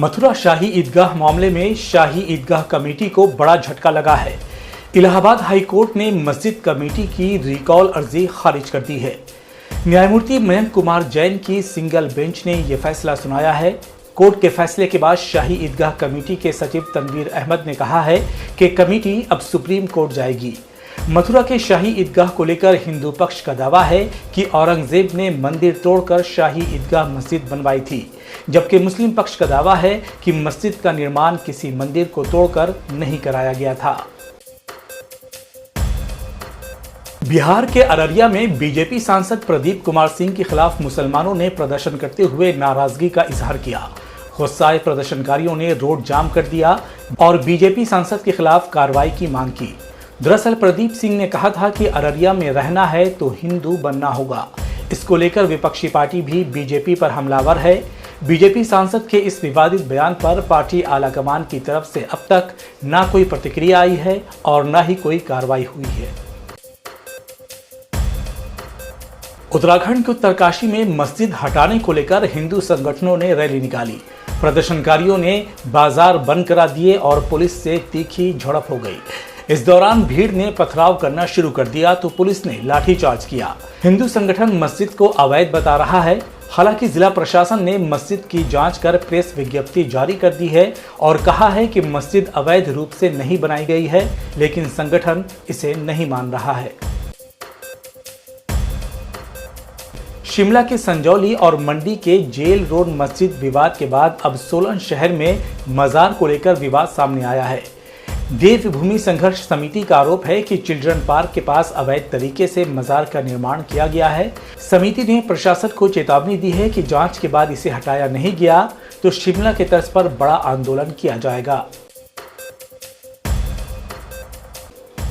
मथुरा शाही ईदगाह मामले में शाही ईदगाह कमेटी को बड़ा झटका लगा है। इलाहाबाद हाई कोर्ट ने मस्जिद कमेटी की रिकॉल अर्जी खारिज कर दी है। न्यायमूर्ति मयंक कुमार जैन की सिंगल बेंच ने यह फैसला सुनाया है। कोर्ट के फैसले के बाद शाही ईदगाह कमेटी के सचिव तनवीर अहमद ने कहा है कि कमेटी अब सुप्रीम कोर्ट जाएगी। मथुरा के शाही ईदगाह को लेकर हिंदू पक्ष का दावा है कि औरंगजेब ने मंदिर तोड़कर शाही ईदगाह मस्जिद बनवाई थी, जबकि मुस्लिम पक्ष का दावा है कि मस्जिद का निर्माण किसी मंदिर को तोड़कर नहीं कराया गया था। बिहार के अररिया में बीजेपी सांसद प्रदीप कुमार सिंह के खिलाफ मुसलमानों ने प्रदर्शन करते हुए नाराजगी का इजहार किया। गुस्साए प्रदर्शनकारियों ने रोड जाम कर दिया और बीजेपी सांसद के खिलाफ कार्रवाई की मांग की। दरअसल प्रदीप सिंह ने कहा था कि अररिया में रहना है तो हिंदू बनना होगा। इसको लेकर विपक्षी पार्टी भी बीजेपी पर हमलावर है। बीजेपी सांसद के इस विवादित बयान पर पार्टी आलाकमान की तरफ से अब तक ना कोई प्रतिक्रिया आई है और ना ही कोई कार्रवाई हुई है। उत्तराखंड के उत्तरकाशी में मस्जिद हटाने को लेकर हिंदू संगठनों ने रैली निकाली। प्रदर्शनकारियों ने बाजार बंद करा दिए और पुलिस से तीखी झड़प हो गई। इस दौरान भीड़ ने पथराव करना शुरू कर दिया तो पुलिस ने लाठीचार्ज किया। हिंदू संगठन मस्जिद को अवैध बता रहा है। हालांकि जिला प्रशासन ने मस्जिद की जांच कर प्रेस विज्ञप्ति जारी कर दी है और कहा है कि मस्जिद अवैध रूप से नहीं बनाई गई है, लेकिन संगठन इसे नहीं मान रहा है। शिमला के संजौली और मंडी के जेल रोड मस्जिद विवाद के बाद अब सोलन शहर में मजार को लेकर विवाद सामने आया है। देवभूमि संघर्ष समिति का आरोप है कि चिल्ड्रन पार्क के पास अवैध तरीके से मजार का निर्माण किया गया है। समिति ने प्रशासन को चेतावनी दी है कि जांच के बाद इसे हटाया नहीं गया तो शिमला के तर्ज पर बड़ा आंदोलन किया जाएगा।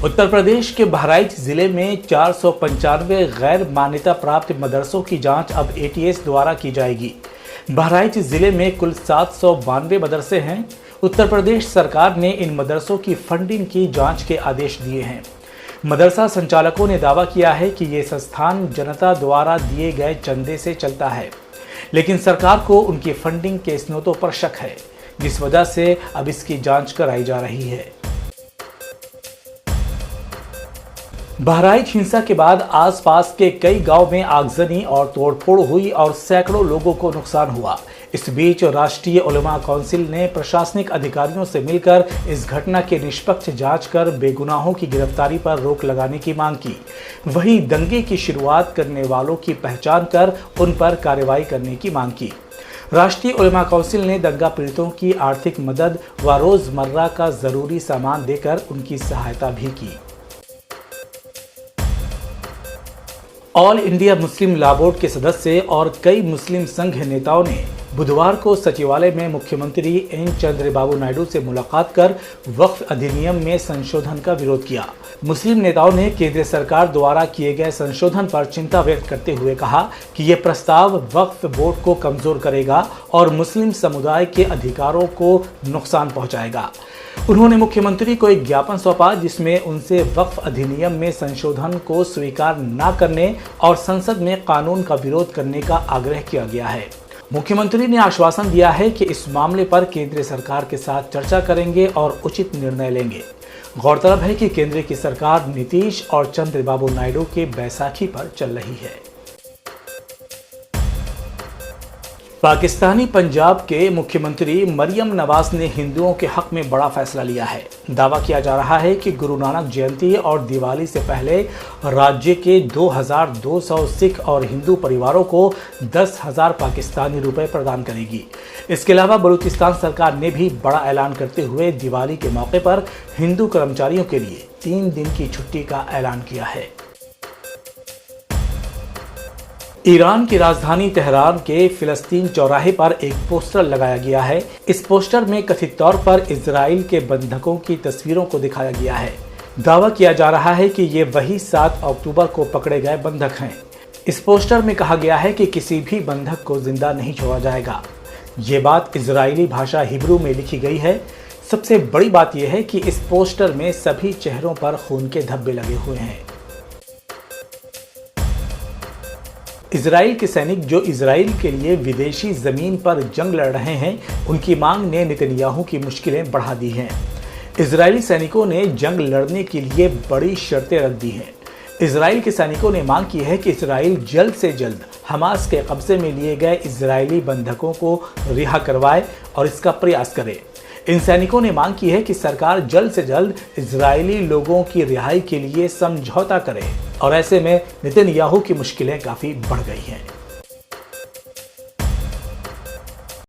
उत्तर प्रदेश के बहराइच जिले में 495 गैर मान्यता प्राप्त मदरसों की जांच अब एटीएस द्वारा की जाएगी। बहराइच जिले में कुल 792 मदरसे हैं। उत्तर प्रदेश सरकार ने इन मदरसों की फंडिंग की जांच के आदेश दिए हैं। मदरसा संचालकों ने दावा किया है कि ये संस्थान जनता द्वारा दिए गए चंदे से चलता है, लेकिन सरकार को उनकी फंडिंग के स्रोतों पर शक है, जिस वजह से अब इसकी जांच कराई जा रही है। बहराइच हिंसा के बाद आसपास के कई गांव में आगजनी और तोड़फोड़ हुई और सैकड़ों लोगों को नुकसान हुआ। इस बीच राष्ट्रीय उलमा काउंसिल ने प्रशासनिक अधिकारियों से मिलकर इस घटना की निष्पक्ष जांच कर बेगुनाहों की गिरफ्तारी पर रोक लगाने की मांग की। वहीं दंगे की शुरुआत करने वालों की पहचान कर उन पर कार्रवाई करने की मांग की। राष्ट्रीय उलमा काउंसिल ने दंगा पीड़ितों की आर्थिक मदद व रोजमर्रा का जरूरी सामान देकर उनकी सहायता भी की। All India Muslim law board के सदस्य और कई मुस्लिम संघ नेताओं ने बुधवार को सचिवालय में मुख्यमंत्री एन चंद्रबाबू नायडू से मुलाकात कर वक्फ अधिनियम में संशोधन का विरोध किया। मुस्लिम नेताओं ने केंद्र सरकार द्वारा किए गए संशोधन पर चिंता व्यक्त करते हुए कहा कि यह प्रस्ताव वक्फ बोर्ड को कमजोर करेगा और मुस्लिम समुदाय के अधिकारों को नुकसान पहुंचाएगा। उन्होंने मुख्यमंत्री को एक ज्ञापन सौंपा जिसमें उनसे वक्फ अधिनियम में संशोधन को स्वीकार न करने और संसद में कानून का विरोध करने का आग्रह किया गया है। मुख्यमंत्री ने आश्वासन दिया है कि इस मामले पर केंद्र सरकार के साथ चर्चा करेंगे और उचित निर्णय लेंगे। गौरतलब है कि केंद्र की सरकार नीतीश और चंद्रबाबू नायडू के बैसाखी पर चल रही है। पाकिस्तानी पंजाब के मुख्यमंत्री मरियम नवाज ने हिंदुओं के हक में बड़ा फैसला लिया है। दावा किया जा रहा है कि गुरु नानक जयंती और दिवाली से पहले राज्य के 2200 सिख और हिंदू परिवारों को 10,000 पाकिस्तानी रुपए प्रदान करेगी। इसके अलावा बलूचिस्तान सरकार ने भी बड़ा ऐलान करते हुए दिवाली के मौके पर हिंदू कर्मचारियों के लिए 3 दिन की छुट्टी का ऐलान किया है। ईरान की राजधानी तेहरान के फिलिस्तीन चौराहे पर एक पोस्टर लगाया गया है। इस पोस्टर में कथित तौर पर इजराइल के बंधकों की तस्वीरों को दिखाया गया है। दावा किया जा रहा है कि ये वही 7 अक्टूबर को पकड़े गए बंधक हैं। इस पोस्टर में कहा गया है कि किसी भी बंधक को जिंदा नहीं छोड़ा जाएगा। ये बात इजरायली भाषा हिब्रू में लिखी गई है। सबसे बड़ी बात यह है कि इस पोस्टर में सभी चेहरों पर खून के धब्बे लगे हुए हैं। इजराइल के सैनिक जो इजराइल के लिए विदेशी जमीन पर जंग लड़ रहे हैं, उनकी मांग ने नेतन्याहू की मुश्किलें बढ़ा दी हैं। इजरायली सैनिकों ने जंग लड़ने के लिए बड़ी शर्तें रख दी हैं। इजराइल के सैनिकों ने मांग की है कि इजराइल जल्द से जल्द हमास के कब्जे में लिए गए इजरायली बंधकों को रिहा करवाए और इसका प्रयास करे। इन सैनिकों ने मांग की है कि सरकार जल्द से जल्द इजरायली लोगों की रिहाई के लिए समझौता करे और ऐसे में नेतन्याहू की मुश्किलें काफी बढ़ गई हैं।